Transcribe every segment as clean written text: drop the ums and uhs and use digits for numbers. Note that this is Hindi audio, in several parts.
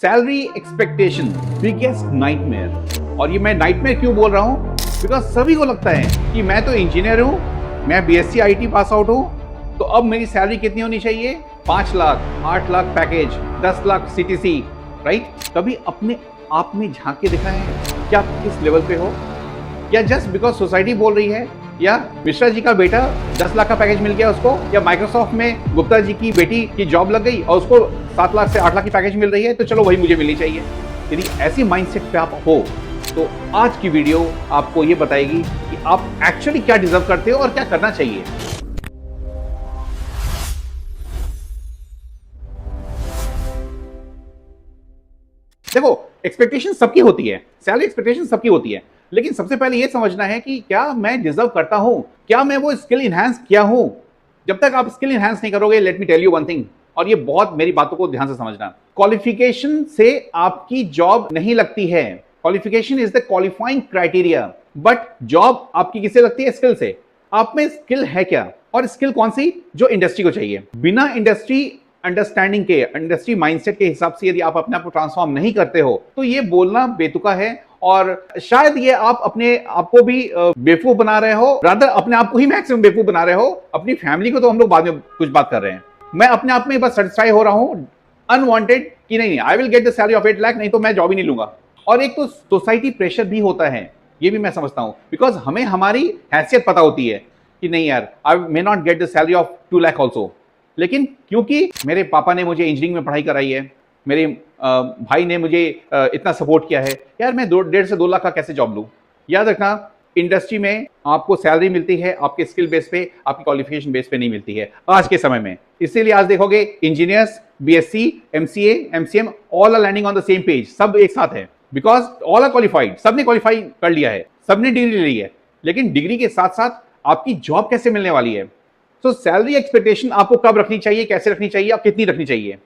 Salary expectation biggest nightmare. और ये मैं नाइटमेयर क्यों बोल रहा हूँ? बिकॉज सभी को लगता है कि मैं तो इंजीनियर हूँ, मैं बीएससी आईटी पास आउट हूँ, तो अब मेरी सैलरी कितनी होनी चाहिए? 5 lakh, 8 lakh package, 10 lakh CTC, right? कभी अपने आप में झांक के देखा है क्या आप किस लेवल पे हो? या जस्ट बिकॉज सोसाइटी बोल रही है, या मिश्रा जी का बेटा 10 लाख का पैकेज मिल गया उसको, या माइक्रोसॉफ्ट में गुप्ता जी की बेटी की जॉब लग गई और उसको 7 लाख से 8 लाख की पैकेज मिल रही है, तो चलो वही मुझे मिलनी चाहिए। यदि ऐसी माइंडसेट पे आप हो तो आज की वीडियो आपको ये बताएगी कि आप एक्चुअली क्या डिजर्व करते हो और क्या करना चाहिए। देखो, एक्सपेक्टेशन सबकी होती है, सैलरी एक्सपेक्टेशन सबकी होती है, लेकिन सबसे पहले यह समझना है कि क्या मैं डिजर्व करता हूं, क्या मैं वो स्किल इनहैंस किया हूं। जब तक आप स्किल इनहैंस नहीं करोगे, let me tell you one thing, और ये बहुत मेरी बातों को ध्यान से समझना, क्वालिफिकेशन से आपकी जॉब नहीं लगती है। Qualification is the qualifying criteria, but job आपकी किससे लगती है? स्किल से। आप में स्किल है क्या, और स्किल कौन सी? जो इंडस्ट्री को चाहिए। बिना इंडस्ट्री अंडरस्टैंडिंग के, इंडस्ट्री माइंडसेट के हिसाब से यदि आप अपने आप को ट्रांसफॉर्म नहीं करते हो, तो ये बोलना बेतुका है, और शायद ये आप अपने आप को भी बेवकूफ बना रहे हो, रादर अपने आप को ही मैक्सिमम बेवकूफ बना रहे हो। अपनी फैमिली को तो हम लोग बाद में कुछ बात कर रहे हैं, मैं अपने आप में बस सेटिस्फाई हो रहा हूं अनवांटेड कि नहीं, I will get the salary of 8 lakh, नहीं तो मैं जॉब ही नहीं लूंगा। और एक तो सोसाइटी प्रेशर भी होता है, ये भी मैं समझता हूं, बिकॉज हमें हमारी हैसियत पता होती है कि नहीं यार, I may not get the salary of 2 lakh also, लेकिन क्योंकि मेरे पापा ने मुझे इंजीनियरिंग में पढ़ाई कराई है, मेरे भाई ने मुझे इतना सपोर्ट किया है, यार मैं 1.5 से 2 लाख का कैसे जॉब लूं? याद रखना, इंडस्ट्री में आपको सैलरी मिलती है आपके स्किल बेस पे, आपकी क्वालिफिकेशन बेस पे नहीं मिलती है आज के समय में। इसीलिए आज देखोगे engineers, BSc, MCA, MCM, all are landing on the same page, सब एक साथ है, बिकॉज ऑल आर क्वालिफाइड, सबने क्वालिफाई कर लिया है, सबने डिग्री ले ली है, लेकिन डिग्री के साथ साथ आपकी जॉब कैसे मिलने वाली है? तो सैलरी एक्सपेक्टेशन आपको कब रखनी चाहिए, कैसे रखनी चाहिए, और कितनी रखनी चाहिए,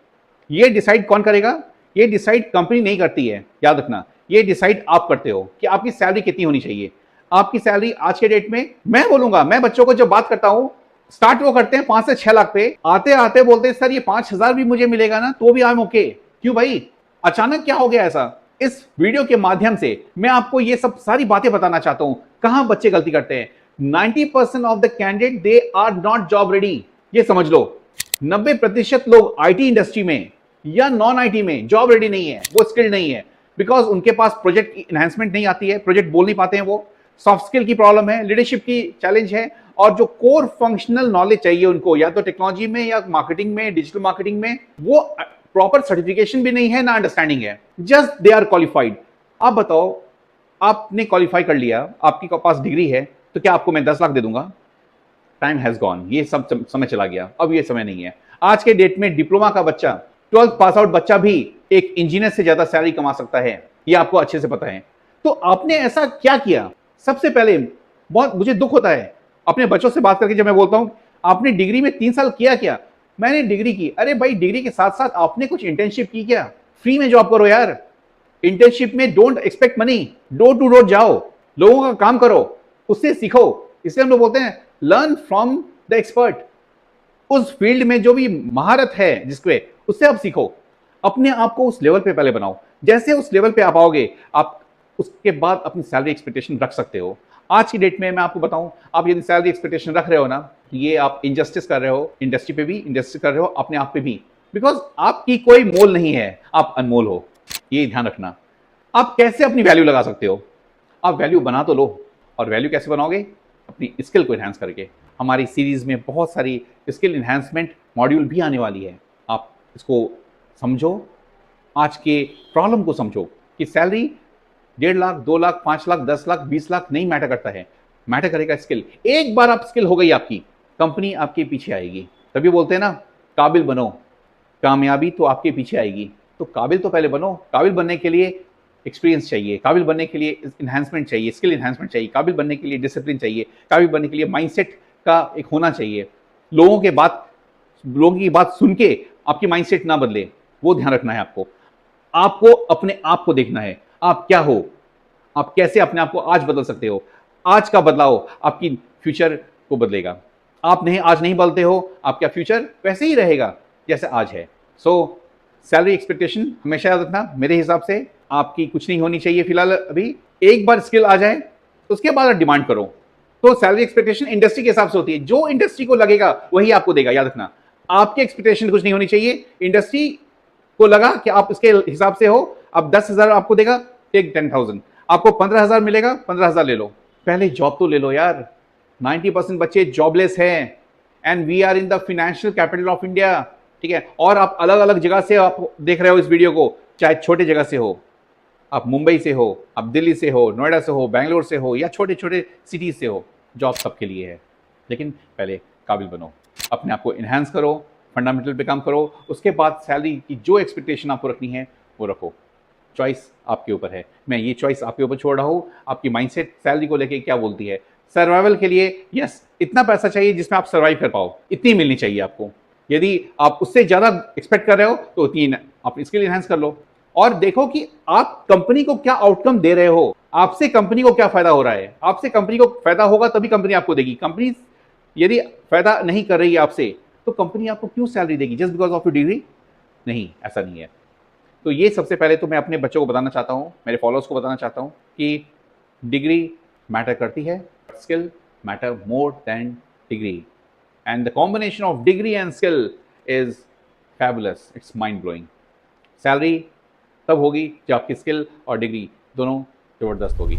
ये डिसाइड कौन करेगा? ये डिसाइड कंपनी नहीं करती है, याद रखना, ये डिसाइड आप करते हो कि आपकी सैलरी कितनी होनी चाहिए। आपकी सैलरी आज के डेट में, मैं बोलूंगा, मैं बच्चों को जब बात करता हूं, स्टार्ट वो करते हैं 5 से 6 लाख पे, आते आते बोलते हैं सर ये 5,000 भी मुझे मिलेगा ना तो भी आई एम ओके। क्यों भाई, अचानक क्या हो गया ऐसा? इस वीडियो के माध्यम से मैं आपको ये सब सारी बातें बताना चाहता हूं, कहां बच्चे गलती करते हैं। 90% of the candidate they are not job ready, ये समझ लो। 90% लोग आईटी इंडस्ट्री में या नॉन आईटी में जॉब रेडी नहीं है, वो स्किल्ड नहीं है, बिकॉज उनके पास प्रोजेक्ट एनहांसमेंट नहीं आती है, प्रोजेक्ट बोल नहीं पाते हैं, वो सॉफ्ट स्किल की प्रॉब्लम है, लीडरशिप की चैलेंज है, और जो कोर फंक्शनल नॉलेज चाहिए उनको, या तो टेक्नोलॉजी में या मार्केटिंग में, डिजिटल मार्केटिंग में, वो प्रॉपर सर्टिफिकेशन भी नहीं है ना अंडरस्टैंडिंग है, जस्ट दे आर क्वालिफाइड। आप बताओ, आपने क्वालिफाई कर लिया, आपके पास डिग्री है, तो क्या आपको मैं 10 लाख दे दूंगा? टाइम हैज गॉन, ये सब समय चला गया, अब ये समय नहीं है। आज के डेट में डिप्लोमा का बच्चा, 12th पास आउट बच्चा भी एक इंजीनियर से ज्यादा सैलरी कमा सकता है, ये आपको अच्छे से पता है। तो आपने ऐसा क्या किया? सबसे पहले बहुत मुझे दुख होता है अपने बच्चों से बात करके, जब मैं बोलता हूं आपने डिग्री में 3 साल किया क्या? मैंने डिग्री की। अरे भाई, डिग्री के साथ साथ आपने कुछ इंटर्नशिप की क्या? फ्री में जॉब करो यार। इंटर्नशिप में don't expect money, door to door जाओ, लोगों का काम करो, उससे सीखो। इसलिए हम लोग बोलते हैं लर्न फ्रॉम द एक्सपर्ट। उस फील्ड में जो भी महारत है जिसके, उससे आप सीखो, अपने आप को उस लेवल पे पहले बनाओ। जैसे उस लेवल पे आप आओगे, आप उसके बाद अपनी सैलरी एक्सपेक्टेशन रख सकते हो। आज की डेट में मैं आपको बताऊं, आप यदि सैलरी एक्सपेक्टेशन रख रहे हो ना, ये आप इनजस्टिस कर रहे हो, इंडस्ट्री पे भी इनजस्टिस कर रहे हो, अपने आप पे भी, बिकॉज आपकी कोई मोल नहीं है, आप अनमोल हो, ये ध्यान रखना। आप कैसे अपनी वैल्यू लगा सकते हो? आप वैल्यू बना तो लो, और वैल्यू कैसे बनाओगे? अपनी स्किल को एनहांस करके। हमारी सीरीज में बहुत सारी स्किल एनहांसमेंट मॉड्यूल भी आने वाली है, आप इसको समझो, आज के प्रॉब्लम को समझो कि सैलरी 1.5 लाख, 2 लाख, 5 लाख, 10 लाख, 20 लाख नहीं मैटर करता है, मैटर करेगा स्किल। एक बार आप स्किल हो गई आपकी, कंपनी आपके पीछे आएगी। तभी बोलते हैं ना, काबिल बनो, कामयाबी तो आपके पीछे आएगी। तो काबिल तो पहले बनो। काबिल बनने के लिए एक्सपीरियंस चाहिए, काबिल बनने के लिए एनहांसमेंट चाहिए, स्किल एनहांसमेंट चाहिए, काबिल बनने के लिए डिसिप्लिन चाहिए, काबिल बनने के लिए माइंडसेट का एक होना चाहिए। लोगों की बात सुन के आपकी माइंडसेट ना बदले, वो ध्यान रखना है आपको। आपको अपने आप को देखना है, आप क्या हो, आप कैसे अपने आप को आज बदल सकते हो। आज का बदलाव आपकी फ्यूचर को बदलेगा। आप आज नहीं बदलते हो, आपका फ्यूचर वैसे ही रहेगा जैसे आज है। सो सैलरी एक्सपेक्टेशन हमेशा याद रखना, मेरे हिसाब से आपकी कुछ नहीं होनी चाहिए फिलहाल अभी। एक बार स्किल आ जाए उसके बाद आप डिमांड करो। तो सैलरी एक्सपेक्टेशन इंडस्ट्री के हिसाब से होती है, जो इंडस्ट्री को लगेगा वही आपको देगा, याद रखना। आपकी एक्सपेक्टेशन कुछ नहीं होनी चाहिए, इंडस्ट्री को लगा कि आप इसके हिसाब से हो, अब 10,000 आपको देगा, टेक 10,000। आपको 15,000 मिलेगा, 15,000 ले लो। पहले जॉब तो ले लो यार। 90% बच्चे जॉबलेस हैं and we are in the financial capital of India, ठीक है। और आप अलग अलग जगह से आप देख रहे हो इस वीडियो को, चाहे छोटे जगह से हो, आप मुंबई से हो, आप दिल्ली से हो, नोएडा से हो, बैंगलोर से हो, या छोटे छोटे सिटीज से हो, जॉब सबके लिए है। लेकिन पहले काबिल बनो, अपने आप को इन्हांस करो, फंडामेंटल पे काम करो, उसके बाद सैलरी की जो एक्सपेक्टेशन आपको रखनी है वो रखो। चॉइस आपके ऊपर है, मैं ये चॉइस आपके ऊपर छोड़ रहा हूँ। आपकी माइंडसेट सैलरी को लेके क्या बोलती है। सर्वाइवल के लिए यस, इतना पैसा चाहिए जिसमें आप सर्वाइव कर पाओ, इतनी मिलनी चाहिए आपको। यदि आप उससे ज़्यादा एक्सपेक्ट कर रहे हो तो उतनी आप इसके लिए इन्हांस कर लो। और देखो कि आप कंपनी को क्या आउटकम दे रहे हो, आपसे कंपनी को क्या फायदा हो रहा है। आपसे कंपनी को फायदा होगा तभी कंपनी आपको देगी। कंपनी यदि फायदा नहीं कर रही है आपसे, तो कंपनी आपको क्यों सैलरी देगी, just because of your degree? नहीं, ऐसा नहीं है। तो ये सबसे पहले तो मैं अपने बच्चों को बताना चाहता हूँ, मेरे फॉलोअर्स को बताना चाहता हूँ कि डिग्री मैटर करती है, skill matter more than degree, and the combination of degree and skill is fabulous, it's mind blowing. Salary तब होगी जब आपकी स्किल और डिग्री दोनों जबरदस्त होगी।